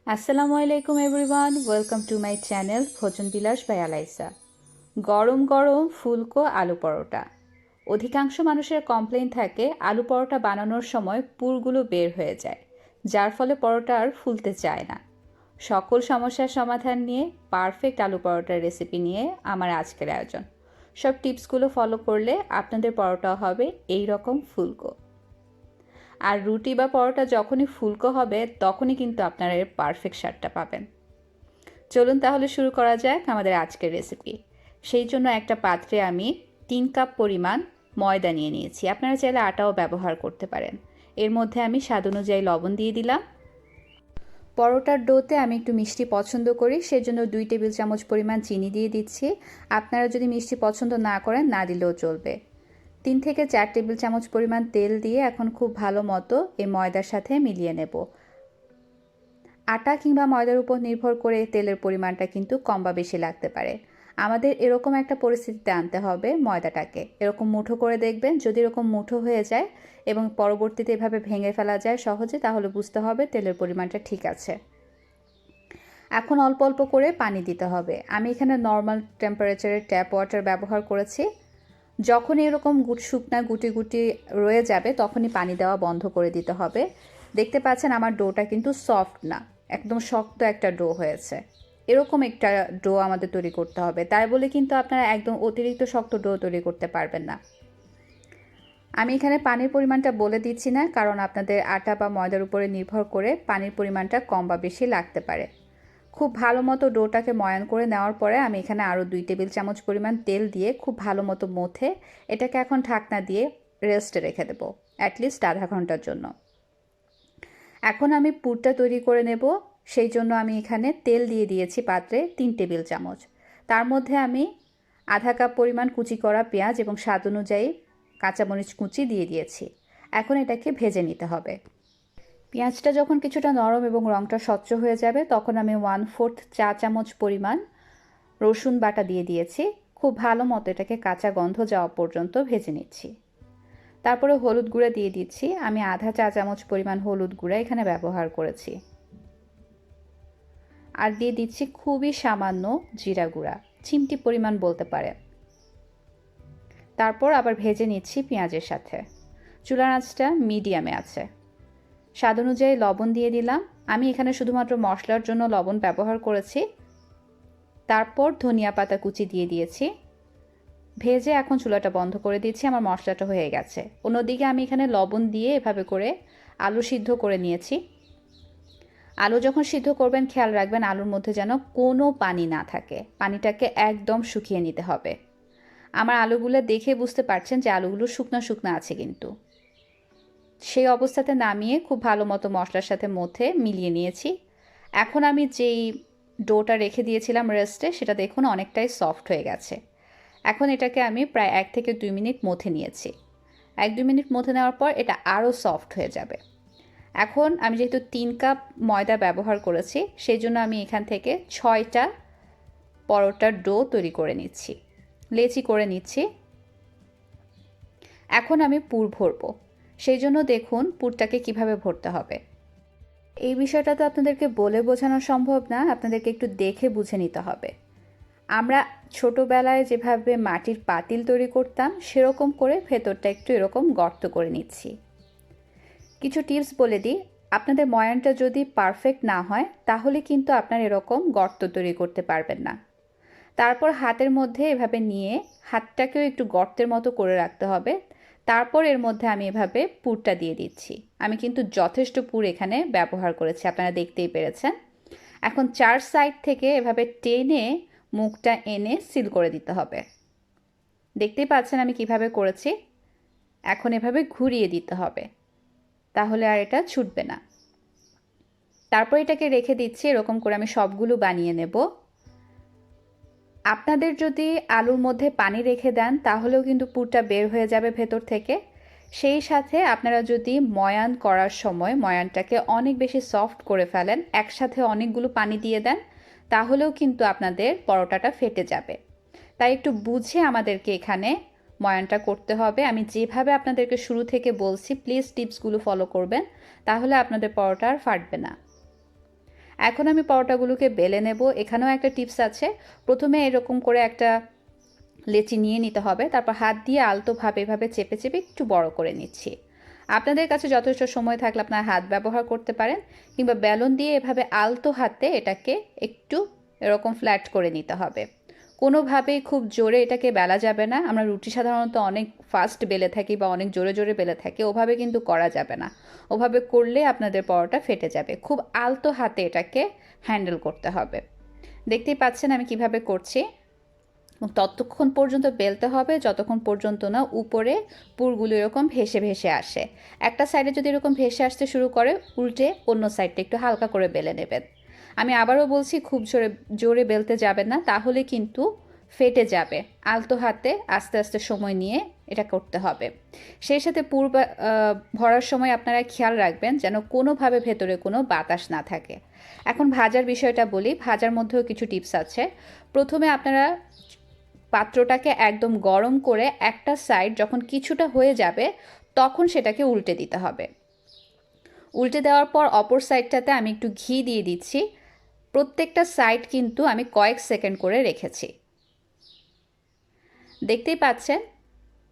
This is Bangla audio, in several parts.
আসসালামু আলাইকুম everyone, welcome to my channel ভোজন বিলাস বাই আলাইসা। গরম গরম ফুলকো আলু পরোটা। অধিকাংশ মানুষের কমপ্লেইন থাকে আলু পরোটা বানানোর সময় পুরগুলো বের হয়ে যায়, যার ফলে পরোটা আর ফুলতে চায় না। সকল সমস্যার সমাধান নিয়ে পারফেক্ট আলু পরোটার রেসিপি নিয়ে আমার আজকের আয়োজন। সব টিপসগুলো ফলো করলে আপনাদের পরোটা হবে এই রকম ফুলকো। আর রুটি বা পরোটা যখনই ফুলকো হবে তখনই কিন্তু আপনারা এর পারফেক্ট স্বাদটা পাবেন। চলুন তাহলে শুরু করা যাক আমাদের আজকের রেসিপি। সেই জন্য একটা পাত্রে আমি 3 কাপ পরিমাণ ময়দা নিয়ে নিয়েছি। আপনারা চাইলে আটাও ব্যবহার করতে পারেন। এর মধ্যে আমি স্বাদ অনুযায়ী লবণ দিয়ে দিলাম। পরোটার ডোতে আমি একটু মিষ্টি পছন্দ করি, সেজন্য 2 টেবিল চামচ পরিমাণ চিনি দিয়ে দিচ্ছি। আপনারা যদি মিষ্টি পছন্দ না করেন না দিলেও চলবে। 3 থেকে 4 টেবিল চামচ পরিমাণ তেল দিয়ে এখন খুব ভালো মতো এই ময়দার সাথে মিলিয়ে নেব। আটা কিংবা ময়দার উপর নির্ভর করে তেলের পরিমাণটা কিন্তু কম বা বেশি লাগতে পারে। আমাদের এরকম একটা পরিস্থিতিতে আনতে হবে ময়দাটাকে। এরকম মুঠো করে দেখবেন, যদি এরকম মুঠো হয়ে যায় এবং পরবর্তীতে এভাবে ভেঙে ফেলা যায় সহজে, তাহলে বুঝতে হবে তেলের পরিমাণটা ঠিক আছে। এখন অল্প অল্প করে পানি দিতে হবে। আমি এখানে নর্মাল টেম্পারেচারের ট্যাপ ওয়াটার ব্যবহার করেছি। যখন এরকম শুকনা গুটি গুটি রয়ে যাবে তখনই পানি দেওয়া বন্ধ করে দিতে হবে। দেখতে পাচ্ছেন আমার ডোটা কিন্তু সফট না, একদম শক্ত একটা ডো হয়েছে। এরকম একটা ডো আমাদের তৈরি করতে হবে। তাই বলে কিন্তু আপনারা একদম অতিরিক্ত শক্ত ডো তৈরি করতে পারবেন না। আমি এখানে পানির পরিমাণটা বলে দিচ্ছি না, কারণ আপনাদের আটা বা ময়দার উপরে নির্ভর করে পানির পরিমাণটা কম বা বেশি লাগতে পারে। খুব ভালো মতো ডোটাকে ময়ান করে নেওয়ার পরে আমি এখানে আরও 2 টেবিল চামচ পরিমাণ তেল দিয়ে খুব ভালো মতো মথে এটাকে এখন ঢাকনা দিয়ে রেস্টে রেখে দেবো অ্যাটলিস্ট আধা ঘন্টার জন্য। এখন আমি পুরটা তৈরি করে নেব। সেই জন্য আমি এখানে তেল দিয়ে দিয়েছি পাত্রে 3 টেবিল চামচ। তার মধ্যে আমি আধা কাপ পরিমাণ কুচি করা পেঁয়াজ এবং স্বাদ অনুযায়ী কাঁচামরিচ কুচি দিয়ে দিয়েছি। এখন এটাকে ভেজে নিতে হবে। পেঁয়াজটা যখন কিছুটা নরম এবং রঙটা স্বচ্ছ হয়ে যাবে তখন আমি 1/4 চা চামচ পরিমাণ রসুন বাটা দিয়ে দিয়েছি। খুব ভালো মতো এটাকে কাঁচা গন্ধ যাওয়া পর্যন্ত ভেজে নিচ্ছি। তারপরে হলুদ গুঁড়া দিয়ে দিচ্ছি। আমি আধা চা চামচ পরিমাণ হলুদ গুঁড়া এখানে ব্যবহার করেছি। আর দিয়ে দিচ্ছি খুবই সামান্য জিরা গুঁড়া, চিমটি পরিমাণ বলতে পারেন। তারপর আবার ভেজে নিচ্ছি পেঁয়াজের সাথে। চুলার আঁচটা মিডিয়ামে আছে। স্বাদ অনুযায়ী লবণ দিয়ে দিলাম। আমি এখানে শুধুমাত্র মশলার জন্য লবণ ব্যবহার করেছি। তারপর ধনিয়া পাতা কুচি দিয়ে দিয়েছি। ভেজে এখন চুলাটা বন্ধ করে দিচ্ছি। আমার মশলাটা হয়ে গেছে। অন্যদিকে আমি এখানে লবণ দিয়ে এভাবে করে আলু সিদ্ধ করে নিয়েছি। আলু যখন সিদ্ধ করবেন খেয়াল রাখবেন আলুর মধ্যে যেন কোনো পানি না থাকে। পানিটাকে একদম শুকিয়ে নিতে হবে। আমার আলুগুলো দেখে বুঝতে পারছেন যে আলুগুলো শুকনো শুকনো আছে, কিন্তু সেই অবস্থাতে নামিয়ে খুব ভালো মতো মশলার সাথে মথে মিলিয়ে নিয়েছি। এখন আমি যেই ডোটা রেখে দিয়েছিলাম রেস্টে, সেটা দেখুন অনেকটাই সফট হয়ে গেছে। এখন এটাকে আমি প্রায় 1 থেকে 2 মিনিট মথে নিয়েছি। 1-2 মিনিট মথে নেওয়ার পর এটা আরও সফট হয়ে যাবে। এখন আমি যেহেতু 3 কাপ ময়দা ব্যবহার করেছি, সেই জন্য আমি এখান থেকে 6টা পরোটার ডো তৈরি করে নিচ্ছি, লেচি করে নিচ্ছি। এখন আমি পুর ভরবো। সেই জন্য দেখুন পুরটাকে কিভাবে ভরতে হবে। এই বিষয়টা তো আপনাদেরকে বলে বোঝানো সম্ভব না, আপনাদেরকে একটু দেখে বুঝে নিতে হবে। আমরা ছোটোবেলায় যেভাবে মাটির পাতিল তৈরি করতাম সেরকম করে ভেতরটা একটু এরকম গর্ত করে নিচ্ছি। কিছু টিপস বলে দিই, আপনাদের ময়ানটা যদি পারফেক্ট না হয় তাহলে কিন্তু আপনার এরকম গর্ত তৈরি করতে পারবেন না। তারপর হাতের মধ্যে এভাবে নিয়ে হাতটাকেও একটু গর্তের মতো করে রাখতে হবে। তারপর এর মধ্যে আমি এভাবে পুরটা দিয়ে দিচ্ছি। আমি কিন্তু যথেষ্ট পুর এখানে ব্যবহার করেছি, আপনারা দেখতেই পেরেছেন। এখন 4 সাইড থেকে এভাবে টেনে মুখটা এনে সিল করে দিতে হবে। দেখতেই পাচ্ছেন আমি কিভাবে করেছি। এখন এভাবে ঘুরিয়ে দিতে হবে, তাহলে আর এটা ছুটবে না। তারপর এটাকে রেখে দিচ্ছি। এরকম করে আমি সবগুলো বানিয়ে নেব। আপনাদের যদি আলুর মধ্যে পানি রেখে দেন তাহলেও কিন্তু পুরটা বের হয়ে যাবে ভেতর থেকে। সেই সাথে আপনারা যদি ময়ান করার সময় ময়ানটাকে অনেক বেশি সফট করে ফেলেন, একসাথে অনেকগুলো পানি দিয়ে দেন, তাহলেও কিন্তু আপনাদের পরোটাটা ফেটে যাবে। তাই একটু বুঝে আমাদেরকে এখানে ময়ানটা করতে হবে। আমি যেভাবে আপনাদেরকে শুরু থেকে বলছি প্লিজ টিপসগুলো ফলো করবেন, তাহলে আপনাদের পরোটা আর ফাটবে না। এখন আমি পরোটাগুলোকে বেলে নেব। এখানেও একটা টিপস আছে, প্রথমে এরকম করে একটা লেচি নিয়ে নিতে হবে, তারপর হাত দিয়ে আলতোভাবে এভাবে চেপে চেপে একটু বড় করে নিচ্ছি। আপনাদের কাছে যথেষ্ট সময় থাকলে আপনারা হাত ব্যবহার করতে পারেন, কিংবা বেলন দিয়ে এভাবে আলতো হাতে এটাকে একটু এরকম ফ্ল্যাট করে নিতে হবে। কোনোভাবেই খুব জোরে এটাকে বেলা যাবে না। আমরা রুটি সাধারণত অনেক ফাস্ট বেলে থাকি বা অনেক জোরে জোরে বেলে থাকি, ওভাবে কিন্তু করা যাবে না। ওভাবে করলে আপনাদের পরোটা ফেটে যাবে। খুব আলতো হাতে এটাকে হ্যান্ডেল করতে হবে। দেখতেই পাচ্ছেন আমি কিভাবে করছি। ততক্ষণ পর্যন্ত বেলতে হবে যতক্ষণ পর্যন্ত না উপরে পুরগুলো এরকম ভেসে ভেসে আসে। একটা সাইডে যদি এরকম ভেসে আসতে শুরু করে, উল্টে অন্য সাইডটা একটু হালকা করে বেলে নেবেন। আমি আবারও বলছি, খুব জোরে জোরে বেলতে যাবেন না, তাহলে কিন্তু ফেটে যাবে। আলতো হাতে আস্তে আস্তে সময় নিয়ে এটা করতে হবে। সেই সাথে পুর ভরার সময় আপনারা খেয়াল রাখবেন যেন কোনোভাবে ভেতরে কোনো বাতাস না থাকে। এখন ভাজার বিষয়টা বলি। ভাজার মধ্যেও কিছু টিপস আছে। প্রথমে আপনারা পাত্রটাকে একদম গরম করে একটা সাইড যখন কিছুটা হয়ে যাবে তখন সেটাকে উল্টে দিতে হবে। উল্টে দেওয়ার পর অপর সাইডটাতে আমি একটু ঘি দিয়ে দিচ্ছি। প্রত্যেকটা সাইড কিন্তু আমি কয়েক সেকেন্ড করে রেখেছি, দেখতেই পাচ্ছেন।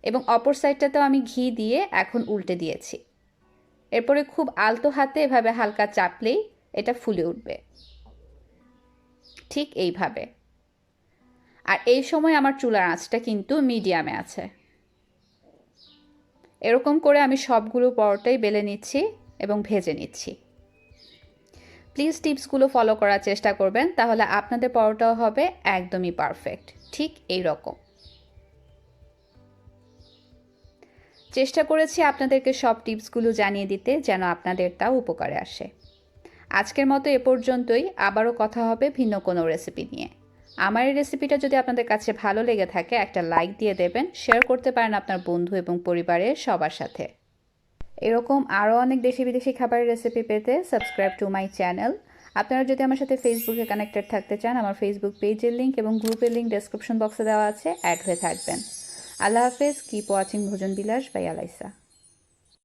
এবং অপর সাইডটাতেও আমি ঘি দিয়ে এখন উল্টে দিয়েছি। এরপরে খুব আলতো হাতে এভাবে হালকা চাপলেই এটা ফুলে উঠবে, ঠিক এইভাবে। আর এই সময় আমার চুলার আঁচটা কিন্তু মিডিয়ামে আছে। এরকম করে আমি সবগুলো পরোটাই বেলে নিচ্ছি এবং ভেজে নিচ্ছি। প্লিজ টিপসগুলো ফলো করার চেষ্টা করবেন, তাহলে আপনাদের পরোটাও হবে একদমই পারফেক্ট, ঠিক এই রকম। চেষ্টা করেছি আপনাদেরকে সব টিপসগুলো জানিয়ে দিতে যেন আপনাদেরটাও উপকারে আসে। আজকের মতো এ পর্যন্তই। আবারও কথা হবে ভিন্ন কোনো রেসিপি নিয়ে। আমার এই রেসিপিটা যদি আপনাদের কাছে ভালো লেগে থাকে, একটা লাইক দিয়ে দেবেন, শেয়ার করতে পারেন আপনার বন্ধু এবং পরিবারের সবার সাথে। এরকম আরও অনেক দেশি বিদেশি খাবারের রেসিপি পেতে সাবস্ক্রাইব টু মাই চ্যানেল। আপনারা যদি আমার সাথে ফেসবুকে কানেক্টেড থাকতে চান, আমার ফেসবুক পেজের লিঙ্ক এবং গ্রুপের লিঙ্ক ডেসক্রিপশন বক্সে দেওয়া আছে, অ্যাড হয়ে থাকবেন। আল্লাহ হাফেজ। কিপ ওয়াচিং ভোজন বিলাস বাই আলাইসা।